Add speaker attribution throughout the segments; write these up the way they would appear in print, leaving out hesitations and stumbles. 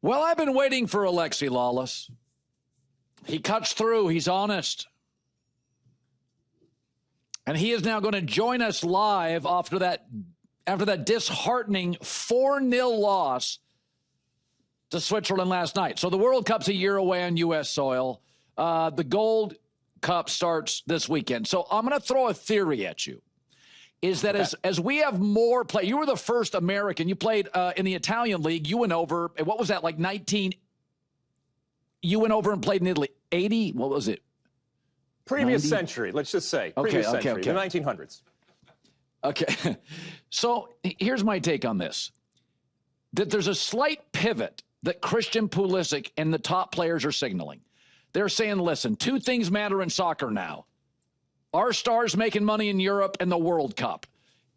Speaker 1: Well, I've been waiting for Alexi Lalas. He cuts through. He's honest. And he is now going to join us live after that disheartening 4-0 loss to Switzerland last night. So the World Cup's a year away on U.S. soil. The Gold Cup starts this weekend. So I'm going to throw a theory at you. Is that as we have more play, you were the first American. You played in the Italian league. You went over, what was that, like 19? You went over and played in Italy. 80? What was it?
Speaker 2: Previous
Speaker 1: 90?
Speaker 2: Century, let's just say. Previous century, the 1900s.
Speaker 1: Okay. So here's my take on this. That there's a slight pivot that Christian Pulisic and the top players are signaling. They're saying, listen, two things matter in soccer now. Our stars making money in Europe and the World Cup.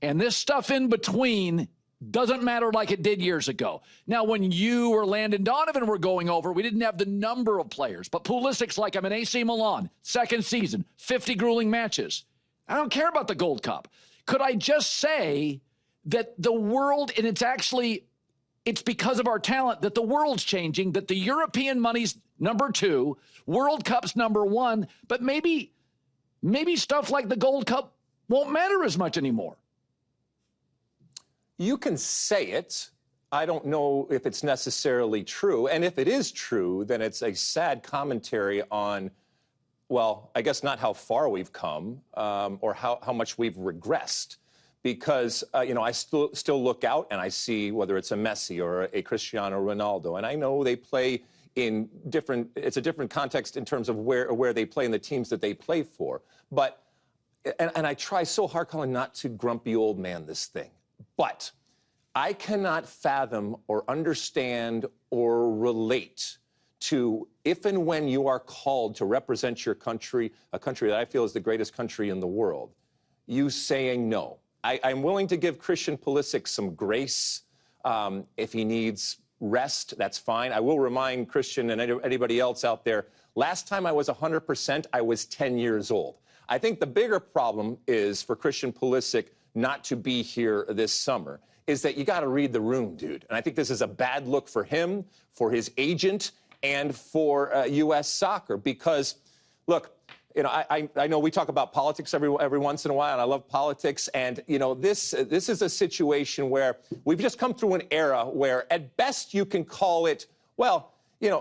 Speaker 1: And this stuff in between doesn't matter like it did years ago. Now, when you or Landon Donovan were going over, we didn't have the number of players. But Pulisic's like, I'm in AC Milan, second season, 50 grueling matches. I don't care about the Gold Cup. Could I just say that the world, and it's because of our talent that the world's changing, that the European money's number 2, World Cup's number 1, but maybe stuff like the Gold Cup won't matter as much anymore.
Speaker 2: You can say it. I don't know if it's necessarily true. And if it is true, then it's a sad commentary on, well, I guess not how far we've come or how much we've regressed. Because, I still look out and I see whether it's a Messi or a Cristiano Ronaldo. And I know they play in it's a different context in terms of where they play and the teams that they play for. But, and I try so hard, Colin, not to grumpy old man this thing. But I cannot fathom or understand or relate to if and when you are called to represent your country, a country that I feel is the greatest country in the world, you saying no. I'm willing to give Christian Pulisic some grace. If he needs rest, that's fine. I will remind Christian and anybody else out there, last time I was 100%, I was 10 years old. I think the bigger problem is for Christian Pulisic not to be here this summer, is that you got to read the room, dude. And I think this is a bad look for him, for his agent, and for U.S. soccer. Because, look, I know we talk about politics every once in a while, and I love politics. And, this is a situation where we've just come through an era where, at best, you can call it, well,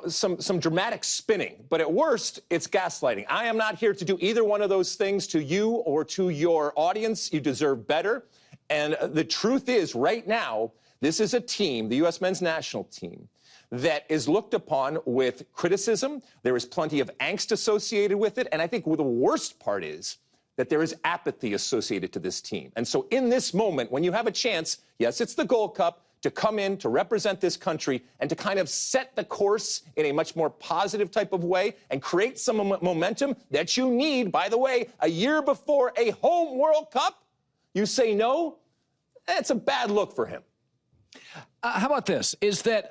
Speaker 2: some dramatic spinning. But at worst, it's gaslighting. I am not here to do either one of those things to you or to your audience. You deserve better. And the truth is, right now, this is a team, the U.S. men's national team, that is looked upon with criticism. There is plenty of angst associated with it. And I think the worst part is that there is apathy associated to this team. And so in this moment, when you have a chance, yes, it's the Gold Cup, to come in, to represent this country, and to kind of set the course in a much more positive type of way and create some momentum that you need, by the way, a year before a home World Cup, you say no, that's a bad look for him.
Speaker 1: How about this? Is that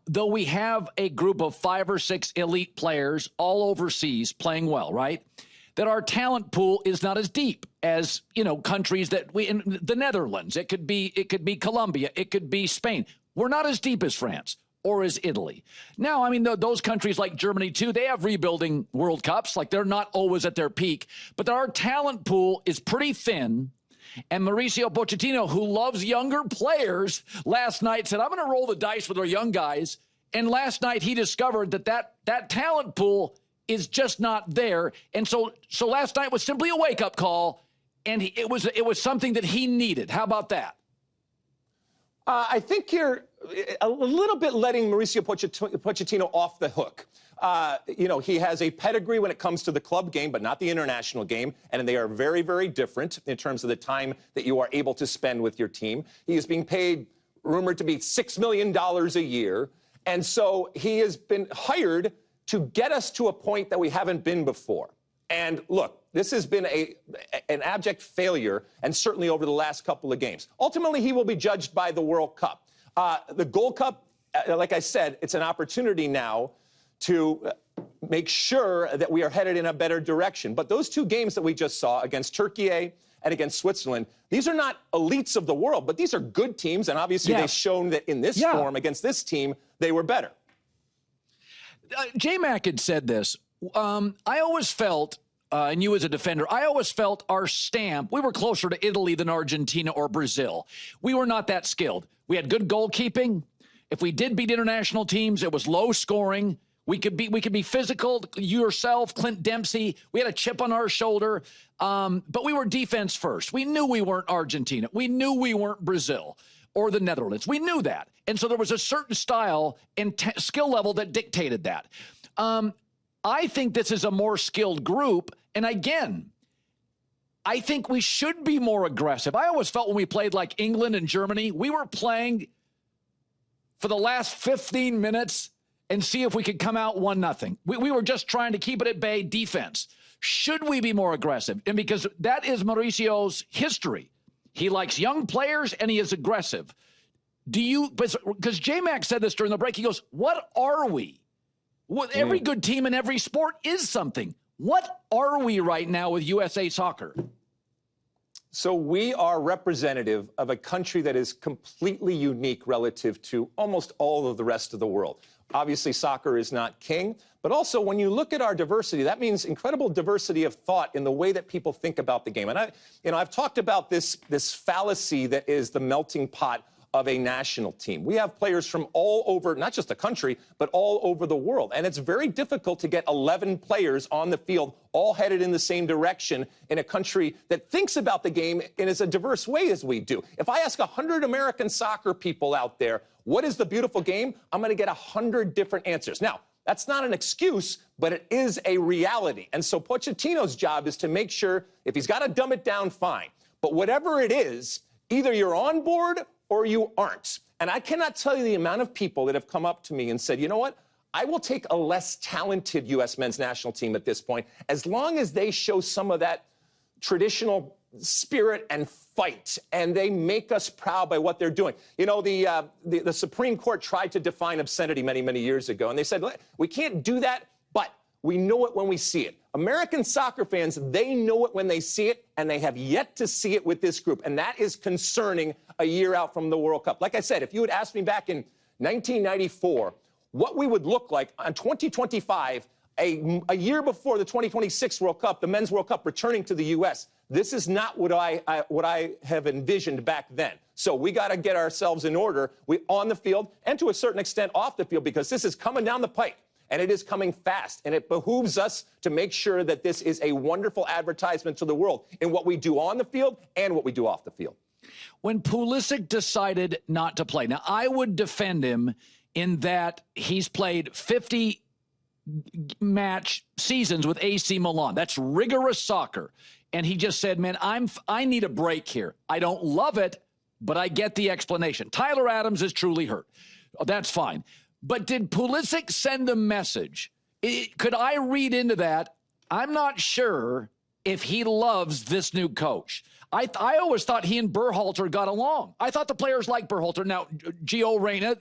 Speaker 1: though we have a group of 5 or 6 elite players all overseas playing well, right? That our talent pool is not as deep as, countries that in the Netherlands. It could be Colombia. It could be Spain. We're not as deep as France or as Italy. Now, I mean, those countries like Germany, too, they have rebuilding World Cups. Like, they're not always at their peak. But our talent pool is pretty thin. And Mauricio Pochettino, who loves younger players, last night said, I'm going to roll the dice with our young guys. And last night he discovered that talent pool is just not there. And so last night was simply a wake-up call, and it was something that he needed. How about that?
Speaker 2: I think you're a little bit letting Mauricio Pochettino off the hook. He has a pedigree when it comes to the club game, but not the international game. And they are very, very different in terms of the time that you are able to spend with your team. He is being paid, rumored to be $6 million a year. And so he has been hired to get us to a point that we haven't been before. And look, this has been an abject failure, and certainly over the last couple of games. Ultimately, he will be judged by the World Cup. The Gold Cup, like I said, it's an opportunity now to make sure that we are headed in a better direction. But those 2 games that we just saw against Turkey and against Switzerland, these are not elites of the world, but these are good teams. And obviously they've shown that in this form against this team, they were better.
Speaker 1: J-Mac had said this. I always felt, and you as a defender, I always felt our stamp, we were closer to Italy than Argentina or Brazil. We were not that skilled. We had good goalkeeping. If we did beat international teams, it was low scoring. We could be physical. You yourself, Clint Dempsey, we had a chip on our shoulder. But we were defense first. We knew we weren't Argentina. We knew we weren't Brazil or the Netherlands. We knew that. And so there was a certain style and skill level that dictated that. I think this is a more skilled group. And again, I think we should be more aggressive. I always felt when we played like England and Germany, we were playing for the last 15 minutes and see if we could come out 1-0. We were just trying to keep it at bay defense. Should we be more aggressive? And because that is Mauricio's history. He likes young players and he is aggressive. Because J-Mac said this during the break, he goes, what are we? Every good team in every sport is something. What are we right now with USA Soccer?
Speaker 2: So we are representative of a country that is completely unique relative to almost all of the rest of the world. Obviously, soccer is not king, but also when you look at our diversity, that means incredible diversity of thought in the way that people think about the game. And I've talked about this fallacy that is the melting pot of a national team. We have players from all over, not just the country, but all over the world. And it's very difficult to get 11 players on the field, all headed in the same direction in a country that thinks about the game in as a diverse way as we do. If I ask 100 American soccer people out there, what is the beautiful game? I'm going to get 100 different answers. Now, that's not an excuse, but it is a reality. And so Pochettino's job is to make sure, if he's got to dumb it down, fine. But whatever it is, either you're on board or you aren't. And I cannot tell you the amount of people that have come up to me and said, you know what? I will take a less talented U.S. men's national team at this point, as long as they show some of that traditional spirit and fight, and they make us proud by what they're doing. You know, the Supreme Court tried to define obscenity many, many years ago, and they said, we can't do that, but we know it when we see it. American soccer fans, they know it when they see it, and they have yet to see it with this group, and that is concerning a year out from the World Cup. Like I said, if you had asked me back in 1994 what we would look like on 2025, a year before the 2026 World Cup, the Men's World Cup returning to the U.S., this is not what I have envisioned back then. So we got to get ourselves in order on the field and to a certain extent off the field, because this is coming down the pike. And it is coming fast, and it behooves us to make sure that this is a wonderful advertisement to the world in what we do on the field and what we do off the field.
Speaker 1: When Pulisic decided not to play, now I would defend him in that he's played 50 match seasons with AC Milan. That's rigorous soccer. And he just said, man, I need a break here. I don't love it, but I get the explanation. Tyler Adams is truly hurt. That's fine. But did Pulisic send a message? Could I read into that? I'm not sure if he loves this new coach. I always thought he and Berhalter got along. I thought the players liked Berhalter. Now, Gio Reyna,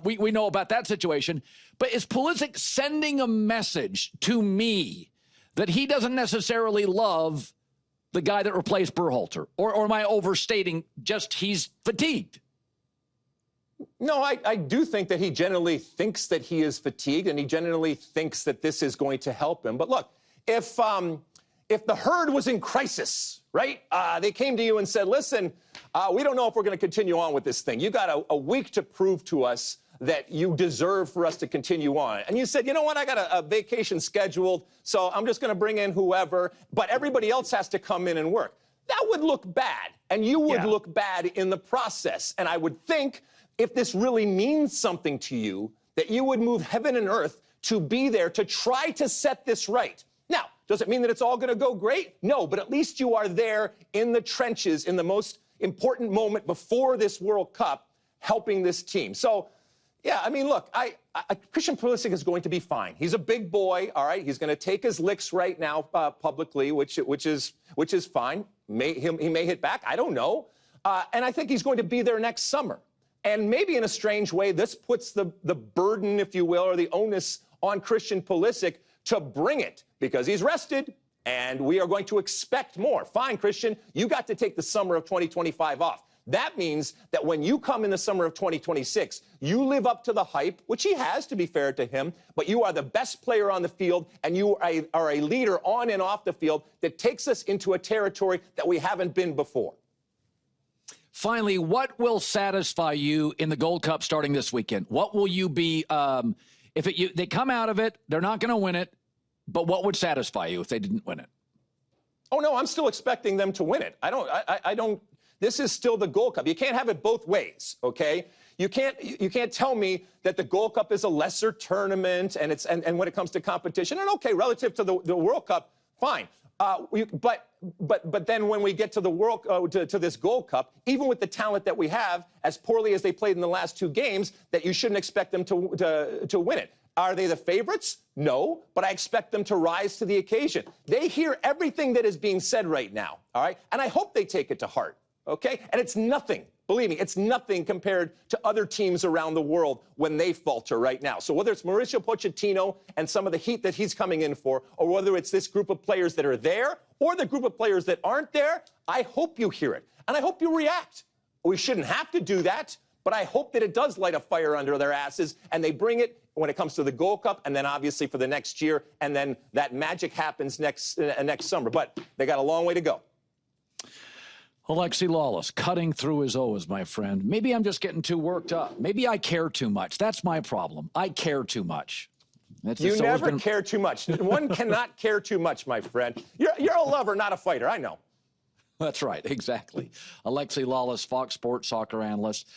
Speaker 1: we know about that situation. But is Pulisic sending a message to me that he doesn't necessarily love the guy that replaced Berhalter? Or am I overstating just he's fatigued?
Speaker 2: No, I do think that he generally thinks that he is fatigued, and he generally thinks that this is going to help him. But look, if the herd was in crisis, right, they came to you and said, listen, we don't know if we're going to continue on with this thing. You got a week to prove to us that you deserve for us to continue on. And you said, you know what, I got a vacation scheduled, so I'm just going to bring in whoever, but everybody else has to come in and work. That would look bad, and you would look bad in the process. And I would think, if this really means something to you, that you would move heaven and earth to be there to try to set this right. Now, does it mean that it's all going to go great? No, but at least you are there in the trenches in the most important moment before this World Cup, helping this team. So, yeah, I mean, look, Christian Pulisic is going to be fine. He's a big boy, all right? He's going to take his licks right now publicly, which is fine. He may hit back. I don't know. And I think he's going to be there next summer. And maybe in a strange way, this puts the burden, if you will, or the onus on Christian Pulisic to bring it, because he's rested and we are going to expect more. Fine, Christian, you got to take the summer of 2025 off. That means that when you come in the summer of 2026, you live up to the hype, which he has, to be fair to him, but you are the best player on the field, and you are a leader on and off the field that takes us into a territory that we haven't been before.
Speaker 1: Finally, what will satisfy you in the Gold Cup starting this weekend? What will you be, they come out of it, they're not going to win it, but what would satisfy you if they didn't win it?
Speaker 2: Oh, no, I'm still expecting them to win it. I don't. This is still the Gold Cup. You can't have it both ways, okay? You can't tell me that the Gold Cup is a lesser tournament and when it comes to competition, and okay, relative to the World Cup, fine. But then when we get to the to this Gold Cup, even with the talent that we have, as poorly as they played in the last 2 games, that you shouldn't expect them to win it. Are they the favorites? No, but I expect them to rise to the occasion. They hear everything that is being said right now, all right? And I hope they take it to heart, okay? And it's nothing, believe me, it's nothing compared to other teams around the world when they falter right now. So whether it's Mauricio Pochettino and some of the heat that he's coming in for, or whether it's this group of players that are there or the group of players that aren't there, I hope you hear it, and I hope you react. We shouldn't have to do that, but I hope that it does light a fire under their asses, and they bring it when it comes to the Gold Cup, and then obviously for the next year, and then that magic happens next summer. But they got a long way to go.
Speaker 1: Alexi Lalas, cutting through his O's, my friend. Maybe I'm just getting too worked up. Maybe I care too much. That's my problem. I care too much.
Speaker 2: You never care too much. One cannot care too much, my friend. You're a lover, not a fighter. I know.
Speaker 1: That's right. Exactly. Alexi Lalas, Fox Sports soccer analyst.